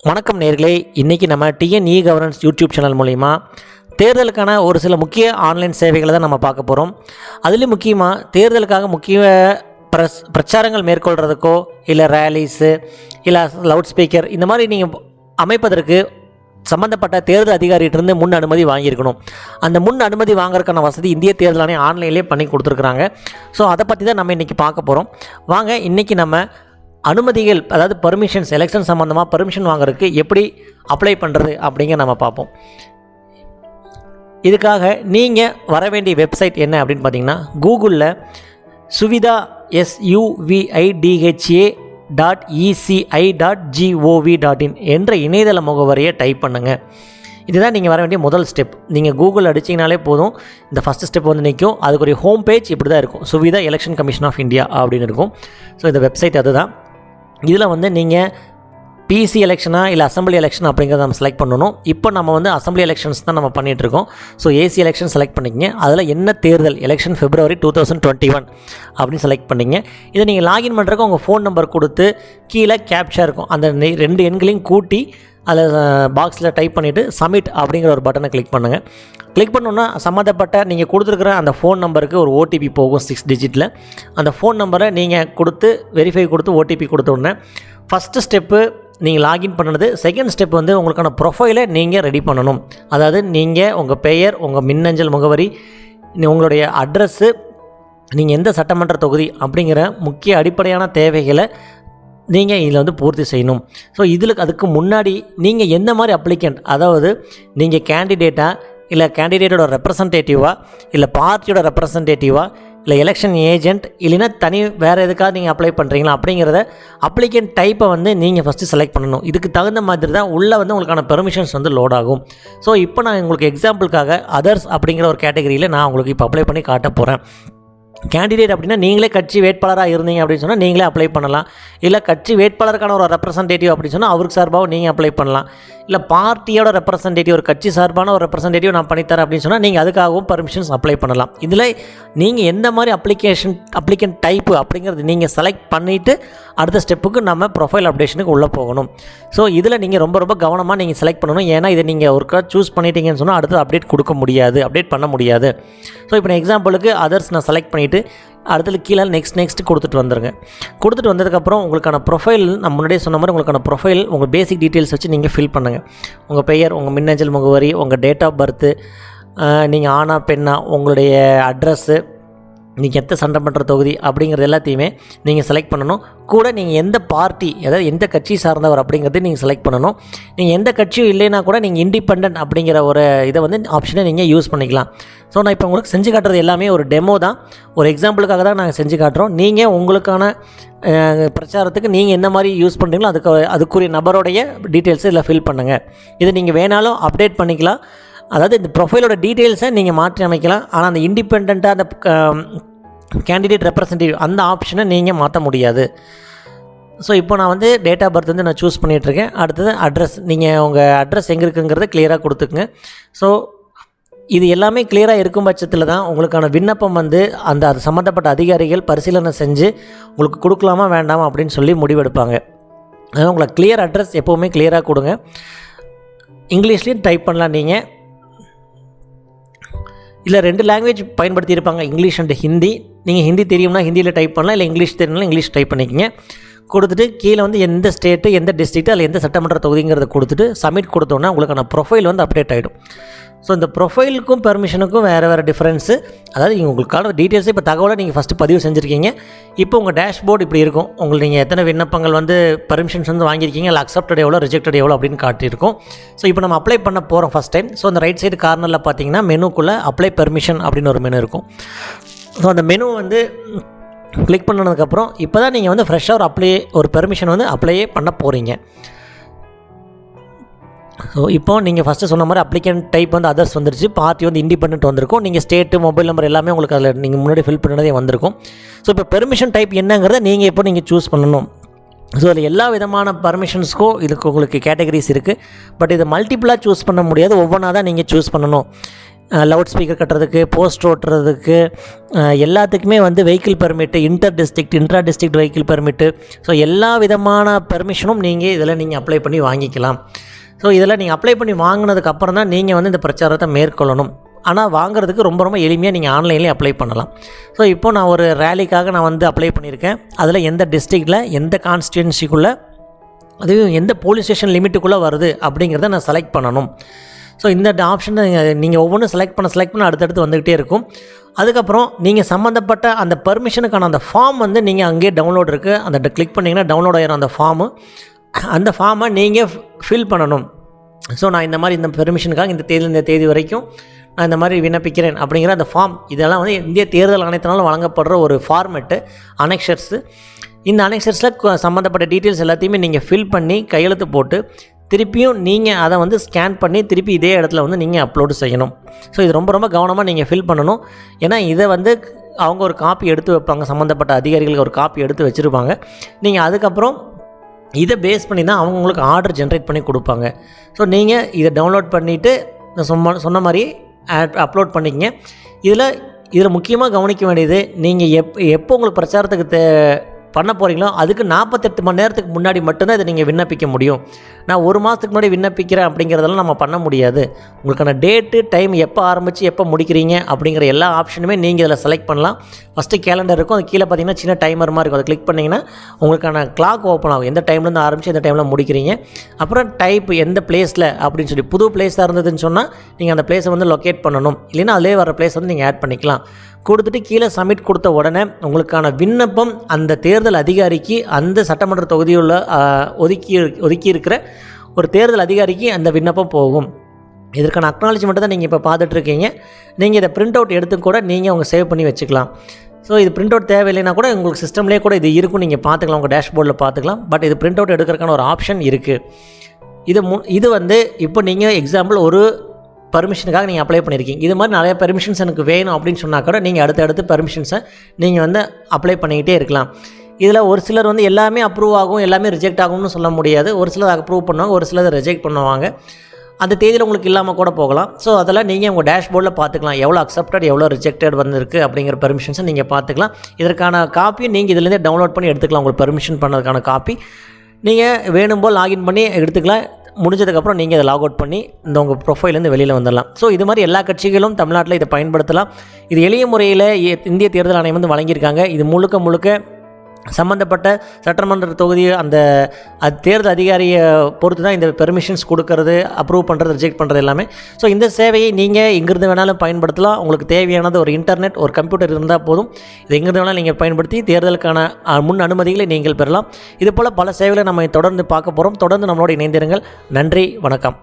வணக்கம் நேயர்களே, இன்றைக்கி நம்ம டிஎன் கவர்னன்ஸ் யூடியூப் சேனல் மூலிமா தேர்தலுக்கான ஒரு சில முக்கிய ஆன்லைன் சேவைகளை தான் நம்ம பார்க்க போகிறோம். அதுலேயும் முக்கியமாக தேர்தலுக்காக முக்கிய பிரச்சாரங்கள் மேற்கொள்கிறதுக்கோ இல்லை ரேலிஸு இல்லை லவுட் ஸ்பீக்கர் இந்த மாதிரி நீங்கள் அமைப்பதற்கு சம்மந்தப்பட்ட தேர்தல் அதிகாரிகிட்டேருந்து முன் அனுமதி வாங்கியிருக்கணும். அந்த முன் அனுமதி வாங்குறதுக்கான வசதி இந்திய தேர்தல் ஆணையம் ஆன்லைன்லேயே பண்ணி கொடுத்துருக்குறாங்க. ஸோ அதை பற்றி தான் நம்ம இன்றைக்கி பார்க்க போகிறோம். வாங்க இன்றைக்கி நம்ம அனுமதிகள், அதாவது பர்மிஷன்ஸ், எலெக்ஷன் சம்மந்தமாக பர்மிஷன் வாங்குறதுக்கு எப்படி அப்ளை பண்ணுறது அப்படிங்கிற நம்ம பார்ப்போம். இதுக்காக நீங்கள் வர வேண்டிய வெப்சைட் என்ன அப்படின்னு பார்த்தீங்கன்னா, கூகுளில் சுவிதா SUVIDHA.ECI.gov.in என்ற இணையதள முகவரியை டைப் பண்ணுங்கள். இதுதான் நீங்கள் வர வேண்டிய முதல் ஸ்டெப். நீங்கள் கூகுள் அடிச்சிங்கனாலே போதும், இந்த ஃபஸ்ட்டு ஸ்டெப் வந்து நிற்கும். அதுக்குரிய ஹோம் பேஜ் இப்படி தான் இருக்கும், Suvidha election commission of India அப்படின்னு இருக்கும். ஸோ இந்த வெப்சைட் அதுதான். இதில் வந்து நீங்கள் பிசி எலெக்ஷனா இல்லை அசம்பிளி எலெக்ஷன் அப்படிங்கிறத நம்ம செலக்ட் பண்ணணும். இப்போ நம்ம வந்து அசம்பிளி எலெக்ஷன்ஸ் தான் நம்ம பண்ணிகிட்ருக்கோம். ஸோ ஏசி எலெக்ஷன் செலக்ட் பண்ணிக்கங்க. அதில் என்ன தேர்தல், எலெக்ஷன் February 2021 அப்படின்னு செலக்ட் பண்ணிங்க. இதை நீங்கள் லாகின் பண்ணுறதுக்கு உங்கள் ஃபோன் நம்பர் கொடுத்து கீழே கேப்ச்சா இருக்கும், அந்த 2 எண்களையும் கூட்டி அதில் பாக்ஸில் டைப் பண்ணிவிட்டு சப்மிட் அப்படிங்கிற ஒரு பட்டனை கிளிக் பண்ணுங்கள். கிளிக் பண்ணோன்னா சம்மந்தப்பட்ட நீங்கள் கொடுத்துருக்குற அந்த ஃபோன் நம்பருக்கு ஒரு ஓடிபி போகும் 6 டிஜிட்டில். அந்த ஃபோன் நம்பரை நீங்கள் கொடுத்து வெரிஃபை கொடுத்து ஓடிபி கொடுத்த உடனே ஃபஸ்ட்டு ஸ்டெப்பு நீங்கள் லாகின் பண்ணுறது. செகண்ட் ஸ்டெப் வந்து உங்களுக்கான ப்ரொஃபைலை நீங்கள் ரெடி பண்ணணும். அதாவது நீங்கள் உங்கள் பெயர், உங்கள் மின்னஞ்சல் முகவரி, உங்களுடைய அட்ரஸ்ஸு, நீங்கள் எந்த சட்டமன்ற தொகுதி அப்படிங்கிற முக்கிய அடிப்படையான தேவைகளை நீங்கள் இதில் வந்து பூர்த்தி செய்யணும். ஸோ அதுக்கு முன்னாடி நீங்கள் எந்த மாதிரி அப்ளிகண்ட், அதாவது நீங்கள் கேண்டிடேட்டா இல்லை கேண்டிடேட்டோட ரெப்ரசன்டேட்டிவா இல்லை பார்ட்டியோட ரெப்ரசன்டேட்டிவா இல்லை எலெக்ஷன் ஏஜென்ட் இல்லைன்னா தனி வேறு எதுக்காக நீங்கள் அப்ளை பண்ணுறீங்களா அப்படிங்கிறத அப்ளிகண்ட் டைப்பை வந்து நீங்கள் ஃபஸ்ட்டு செலக்ட் பண்ணணும். இதுக்கு தகுந்த மாதிரி தான் உள்ளே வந்து உங்களுக்கான பெர்மிஷன்ஸ் வந்து லோட் ஆகும். ஸோ இப்போ நான் உங்களுக்கு எக்ஸாம்பிளுக்காக அதர்ஸ் அப்படிங்கிற ஒரு கேட்டகரியில் நான் உங்களுக்கு இப்போ அப்ளை பண்ணி காட்ட போகிறேன். கேண்டிடேட் அப்படின்னா நீங்களே கட்சி வேட்பாளராக இருந்தீங்க அப்படின்னு சொன்னால் நீங்களே அப்ளை பண்ணலாம். இல்லை கட்சி வேட்பாளருக்கான ஒரு ரெப்ரசன்டேட்டிவ் அப்படின்னு சொன்னால் அவருக்கு சார்பாகவும் நீங்கள் அப்ளை பண்ணலாம். இல்லை பார்ட்டியோட ரெப்ரசன்டேட்டிவ், ஒரு கட்சி சார்பான ஒரு ரெப்ரசன்டேட்டிவ் நான் பண்ணித்தரேன் அப்படின்னு சொன்னால் நீங்கள் அதுக்காகவும் பர்மிஷன்ஸ் அப்ளை பண்ணலாம். இதில் நீங்கள் எந்த மாதிரி அப்ளிகண்ட் டைப்பு அப்படிங்கிறது நீங்கள் செலக்ட் பண்ணிவிட்டு அடுத்த ஸ்டெப்புக்கு நம்ம ப்ரொஃபைல் அப்டேஷனுக்கு உள்ளே போகணும். ஸோ இதில் நீங்கள் ரொம்ப கவனமாக நீங்கள் செலக்ட் பண்ணணும். ஏன்னா இதை நீங்கள் ஒருக்கா சூஸ் பண்ணிட்டீங்கன்னு சொன்னால் அடுத்து அப்டேட் கொடுக்க முடியாது, அப்டேட் பண்ண முடியாது. ஸோ இப்போ நான் எக்ஸாம்பிளுக்கு அதர்ஸ் நான் செலக்ட் பண்ணிவிட்டு அடுத்தது கீழே நெக்ஸ்ட் கொடுத்துட்டு வந்துடுங்க. கொடுத்துட்டு வந்ததுக்கப்புறம் உங்களுக்கான ப்ரொஃபைல், நான் முன்னாடியே சொன்ன மாதிரி உங்களுக்கான ப்ரொஃபைல் உங்கள் பேசிக் டீட்டெயில்ஸ் வச்சு நீங்கள் ஃபில் பண்ணுங்கள். உங்கள் பெயர், உங்கள் மின்னஞ்சல் முகவரி, உங்கள் டேட் ஆஃப் பர்த்து, நீங்கள் ஆனா பெண்ணா, உங்களுடைய அட்ரஸ்ஸு, நீங்கள் எந்த சட்டமன்ற தொகுதி அப்படிங்கிறது எல்லாத்தையுமே நீங்கள் செலக்ட் பண்ணணும். கூட நீங்கள் எந்த பார்ட்டி, அதாவது எந்த கட்சி சார்ந்தவர் அப்படிங்கிறத நீங்கள் செலக்ட் பண்ணணும். நீங்கள் எந்த கட்சியும் இல்லைன்னா கூட நீங்கள் இண்டிபெண்டன்ட் அப்படிங்கிற ஒரு இதை வந்து ஆப்ஷனை நீங்கள் யூஸ் பண்ணிக்கலாம். ஸோ நான் இப்போ உங்களுக்கு செஞ்சு காட்டுறது எல்லாமே ஒரு டெமோ தான், ஒரு எக்ஸாம்பிளுக்காக தான் நாங்கள் செஞ்சு காட்டுறோம். நீங்கள் உங்களுக்கான பிரச்சாரத்துக்கு நீங்கள் எந்த மாதிரி யூஸ் பண்ணுறீங்களோ அதுக்குரிய நபருடைய டீட்டெயில்ஸை இதில் ஃபில் பண்ணுங்கள். இதை நீங்கள் வேணாலும் அப்டேட் பண்ணிக்கலாம். அதாவது இந்த ப்ரொஃபைலோட டீட்டெயில்ஸை நீங்கள் மாற்றி அமைக்கலாம். ஆனால் அந்த இண்டிபெண்ட்டாக அந்த கேண்டிடேட் ரெப்ரசன்டேட்டிவ் அந்த ஆப்ஷனை நீங்கள் மாற்ற முடியாது. ஸோ இப்போ நான் வந்து டேட் ஆஃப் பர்த் வந்து நான் சூஸ் பண்ணிகிட்ருக்கேன். அடுத்தது அட்ரஸ், நீங்கள் உங்கள் அட்ரஸ் எங்கே இருக்குங்கிறத கிளியராக கொடுத்துக்குங்க. ஸோ இது எல்லாமே கிளியராக இருக்கும் பட்சத்தில் தான் உங்களுக்கான விண்ணப்பம் வந்து அது சம்மந்தப்பட்ட அதிகாரிகள் பரிசீலனை செஞ்சு உங்களுக்கு கொடுக்கலாமா வேண்டாமா அப்படின்னு சொல்லி முடிவெடுப்பாங்க. அதாவது உங்களை கிளியர் அட்ரஸ் எப்போவுமே கிளியராக கொடுங்க. இங்கிலீஷ்லேயும் டைப் பண்ணலாம். நீங்கள் இல்லை 2 லாங்குவேஜ் பயன்படுத்தியிருப்பாங்க, இங்கிலீஷ் அண்ட் ஹிந்தி. நீங்கள் ஹிந்தி தெரியும்னா ஹிந்தியில் டைப் பண்ணலாம், இல்லை இங்கிலீஷ் தெரியும்னா இங்கிலீஷ் டைப் பண்ணிக்கங்க. கொடுத்துட்டு கீழே வந்து எந்த ஸ்டேட்டு, எந்த டிஸ்ட்ரிக்ட்டு, அதில் எந்த சட்டமன்ற தொகுதிங்கிறத கொடுத்துட்டு சப்மிட் கொடுத்தோன்னா உங்களுக்கான ப்ரொஃபைல் வந்து அப்டேட் ஆகிடும். ஸோ இந்த ப்ரொஃபைலுக்கும் பெர்மிஷனுக்கும் வேறு டிஃப்ரென்ஸு, அதாவது உங்களுக்கான டீட்டெயில்ஸை இப்போ தகவலை நீங்கள் ஃபஸ்ட்டு பதிவு செஞ்சுருக்கீங்க. இப்போ உங்கள் டேஷ்போர்டு இப்படி இருக்கும். உங்களுக்கு நீங்கள் எத்தனை விண்ணப்பங்கள் வந்து பர்மிஷன்ஸ் வந்து வாங்கியிருக்கீங்க, இல்லை அக்செப்டட் எவ்வளோ, ரிஜெக்டட் எவ்வளோ அப்படின்னு காட்டியிருக்கும். ஸோ இப்போ நம்ம அப்ளை பண்ண போகிறோம் ஃபஸ்ட் டைம். ஸோ அந்த ரைட் சைடு கார்னரில் பார்த்தீங்கன்னா மெனுக்குள்ளே அப்ளை பெர்மிஷன் அப்படின்னு ஒரு மெனு இருக்கும். ஸோ அந்த மெனு வந்து கிளிக் பண்ணதுக்கப்புறம் இப்போ தான் நீங்கள் வந்து ஃப்ரெஷ்ஷாக ஒரு பெர்மிஷன் வந்து அப்ளையே பண்ண போகிறீங்க. ஸோ இப்போ நீங்கள் ஃபஸ்ட்டு சொன்ன மாதிரி அப்ளிகண்ட் டைப் வந்து அதர்ஸ் வந்துருச்சு, பார்ட்டி வந்து இண்டிபெண்டன்ட் வந்திருக்கும். நீங்கள் ஸ்டேட்டு, மொபைல் நம்பர் எல்லாமே உங்களுக்கு அதில் நீங்கள் முன்னாடி ஃபில் பண்ணதே வந்திருக்கும். ஸோ இப்போ பெர்மிஷன் டைப் என்னங்கிறத நீங்கள் சூஸ் பண்ணணும். ஸோ அதில் எல்லா விதமான பர்மிஷன்ஸ்க்கும் இதுக்கு உங்களுக்கு கேட்டகரிஸ் இருக்குது. பட் இதை மல்டிப்புளாக சூஸ் பண்ண முடியாது, ஒவ்வொன்றா தான் நீங்கள் சூஸ் பண்ணணும். லவுட் ஸ்பீக்கர் கட்டுறதுக்கு, போஸ்ட் ஓட்டுறதுக்கு, எல்லாத்துக்குமே வந்து vehicle permit, intra district vehicle permit, so எல்லா விதமான பெர்மிஷனும் இதில் நீங்கள் அப்ளை பண்ணி வாங்கிக்கலாம். ஸோ இதில் நீங்கள் அப்ளை பண்ணி வாங்கினதுக்கப்புறம் தான் நீங்கள் வந்து இந்த பிரச்சாரத்தை மேற்கொள்ளணும். ஆனால் வாங்குறதுக்கு ரொம்ப ரொம்ப எளிமையாக நீங்கள் ஆன்லைன்லேயே அப்ளை பண்ணலாம். ஸோ இப்போது நான் ஒரு ரேலிக்காக நான் வந்து அப்ளை பண்ணியிருக்கேன். அதில் எந்த டிஸ்ட்ரிக்டில் எந்த கான்ஸ்டிட்யூன்சிக்குள்ளே, அதுவும் எந்த போலீஸ் ஸ்டேஷன் லிமிட்டுக்குள்ளே வருது அப்படிங்கிறத நான் செலக்ட் பண்ணணும். ஸோ இந்த ஆப்ஷனை நீங்கள் ஒவ்வொன்றும் செலக்ட் பண்ண அடுத்தடுத்து வந்துக்கிட்டே இருக்கும். அதுக்கப்புறம் நீங்கள் சம்மந்தப்பட்ட அந்த பெர்மிஷனுக்கான அந்த ஃபார்ம் வந்து நீங்கள் அங்கேயே டவுன்லோட் இருக்குது, அந்த கிளிக் பண்ணிங்கன்னா டவுன்லோட் ஆகிரும் அந்த ஃபார்மு. அந்த ஃபார்மை நீங்கள் ஃபில் பண்ணணும். ஸோ நான் இந்த மாதிரி இந்த பெர்மிஷனுக்காக இந்த தேதி வரைக்கும் நான் இந்த மாதிரி விண்ணப்பிக்கிறேன் அப்படிங்கிற அந்த ஃபார்ம், இதெல்லாம் வந்து இந்திய தேர்தல் ஆணையத்தினால வழங்கப்படுற ஒரு ஃபார்மெட்டு, அனெக்ஷர்ஸு. இந்த அனெக்ஷர்ஸில் சம்மந்தப்பட்ட டீட்டெயில்ஸ் எல்லாத்தையுமே நீங்கள் ஃபில் பண்ணி கையெழுத்து போட்டு திருப்பியும் நீங்கள் அதை வந்து ஸ்கேன் பண்ணி திருப்பி இதே இடத்துல வந்து நீங்கள் அப்லோடு செய்யணும். ஸோ இது ரொம்ப ரொம்ப கவனமாக நீங்கள் ஃபில் பண்ணணும். ஏன்னா இதை வந்து அவங்க ஒரு காப்பி எடுத்து வைப்பாங்க, சம்மந்தப்பட்ட அதிகாரிகளுக்கு ஒரு காப்பி எடுத்து வச்சுருப்பாங்க. நீங்கள் அதுக்கப்புறம் இதை பேஸ் பண்ணி தான் அவங்க உங்களுக்கு ஆர்டர் ஜென்ரேட் பண்ணி கொடுப்பாங்க. ஸோ நீங்கள் இதை டவுன்லோட் பண்ணிவிட்டு நான் சொன்ன மாதிரி அப்லோட் பண்ணிக்கங்க. இதில் முக்கியமாக கவனிக்க வேண்டியது, நீங்கள் எப்போ உங்களுக்கு பிரச்சாரத்துக்கு பண்ண போகிறீங்களோ அதுக்கு 48 மணி நேரத்துக்கு முன்னாடி மட்டும்தான் இதை நீங்கள் விண்ணப்பிக்க முடியும். நான் 1 மாதத்துக்கு முன்னாடி விண்ணப்பிக்கிறேன் அப்படிங்கிறதெல்லாம் நம்ம பண்ண முடியாது. உங்களுக்கான டேட்டு, டைம், எப்போ ஆரம்பித்து எப்போ முடிக்கிறீங்க அப்படிங்கிற எல்லா ஆப்ஷனுமே நீங்கள் இதில் செலக்ட் பண்ணலாம். ஃபஸ்ட்டு கேலண்டர் இருக்கும், அது கீழே பார்த்தீங்கன்னா சின்ன டைமர் மாதிரி இருக்கும், அதை கிளிக் பண்ணிங்கன்னா உங்களுக்கான கிளாக் ஓப்பன் ஆகும், எந்த டைம்லேருந்து ஆரம்பித்து எந்த டைமில் முடிக்கிறீங்க. அப்புறம் டைப், எந்த பிளேஸில் அப்படின்னு சொல்லி, புது பிளேஸாக இருந்ததுன்னு சொன்னால் நீங்கள் அந்த பிளேஸை வந்து லொக்கேட் பண்ணணும், இல்லைன்னா அதிலே வர பிளேஸ் வந்து நீங்கள் ஆட் பண்ணிக்கலாம். கொடுத்துட்டு கீழே சப்மிட் கொடுத்த உடனே உங்களுக்கான விண்ணப்பம் அந்த தேர்தல் அதிகாரிக்கு, அந்த சட்டமன்ற தொகுதியுள்ள ஒதுக்கி இருக்கிற ஒரு தேர்தல் அதிகாரிக்கு அந்த விண்ணப்பம் போகும். இதற்கான அக்னாலஜ்மெண்ட்டை தான் நீங்கள் இப்போ பார்த்துட்ருக்கீங்க. நீங்கள் இதை பிரிண்ட் அவுட் எடுத்து கூட நீங்கள் அவங்க சேவ் பண்ணி வச்சுக்கலாம். ஸோ இது பிரிண்ட் அவுட் தேவையில்லைனா கூட உங்களுக்கு சிஸ்டம்லேயே கூட இது இருக்கும், நீங்கள் பார்த்துக்கலாம், உங்கள் டேஷ்போர்டில் பார்த்துக்கலாம். பட் இது பிரிண்ட் அவுட் எடுக்கிறதுக்கான ஒரு ஆப்ஷன் இருக்குது. இது வந்து இப்போ நீங்கள் எக்ஸாம்பிள் ஒரு பர்மிஷனுக்காக நீங்கள் அப்ளை பண்ணியிருக்கீங்க. இது மாதிரி நிறைய பெர்மிஷன்ஸ் எனக்கு வேணும் அப்படின்னு சொன்னால் கூட நீங்கள் அடுத்தடுத்து பெர்மிஷன்ஸை நீங்கள் வந்து அப்ளை பண்ணிக்கிட்டே இருக்கலாம். இதில் ஒரு சிலர் வந்து எல்லாமே அப்ரூவ் ஆகும், எல்லாமே ரிஜெக்ட் ஆகும்னு சொல்ல முடியாது. ஒரு சிலர் அப்ரூவ் பண்ணுவாங்க, ஒரு சிலர் ரிஜெக்ட் பண்ணுவாங்க. அந்த தேதியில் உங்களுக்கு இல்லாமல் கூட போகலாம். ஸோ அதெல்லாம் நீங்கள் உங்கள் டேஷ்போர்டில் பார்த்துக்கலாம், எவ்வளோ அக்செப்டட், எவ்வளோ ரிஜெக்டட் வந்திருக்கு அப்படிங்கிற பெர்மிஷன்ஸை நீங்கள் பார்த்துக்கலாம். இதற்கான காப்பியை நீங்கள் இதிலேருந்தே டவுன்லோட் பண்ணி எடுத்துக்கலாம். உங்களுக்கு பெர்மிஷன் பண்ணதுக்கான காப்பி நீங்கள் வேணும் போல் லாகின் பண்ணி எடுத்துக்கலாம். முடிஞ்சதுக்கப்புறம் நீங்கள் இதை லாக் அவுட் பண்ணி உங்கள் ப்ரொஃபைலேருந்து வெளியில் வந்துடலாம். ஸோ இது மாதிரி எல்லா கட்சிகளும் தமிழ்நாட்டில் இதை பயன்படுத்தலாம். இது எளிய முறையில் இந்திய தேர்தல் ஆணையம் வந்து வழங்கியிருக்காங்க. இது முழுக்க சம்மந்தப்பட்ட சட்டமன்ற தொகுதி அந்த தேர்தல் அதிகாரியை பொறுத்து தான் இந்த பெர்மிஷன்ஸ் கொடுக்கறது, அப்ரூவ் பண்ணுறது, ரிஜெக்ட் பண்ணுறது எல்லாமே. ஸோ இந்த சேவையை நீங்கள் எங்கிருந்து வேணாலும் பயன்படுத்தலாம். உங்களுக்கு தேவையானது ஒரு இன்டர்நெட், ஒரு கம்ப்யூட்டர் இருந்தால் போதும். இது எங்கிருந்து வேணாலும் நீங்கள் பயன்படுத்தி தேர்தலுக்கான முன் அனுமதிகளை நீங்கள் பெறலாம். இது போல் பல சேவைகளை நம்ம தொடர்ந்து பார்க்க போகிறோம். தொடர்ந்து நம்மளோட இணைந்திருங்கள். நன்றி, வணக்கம்.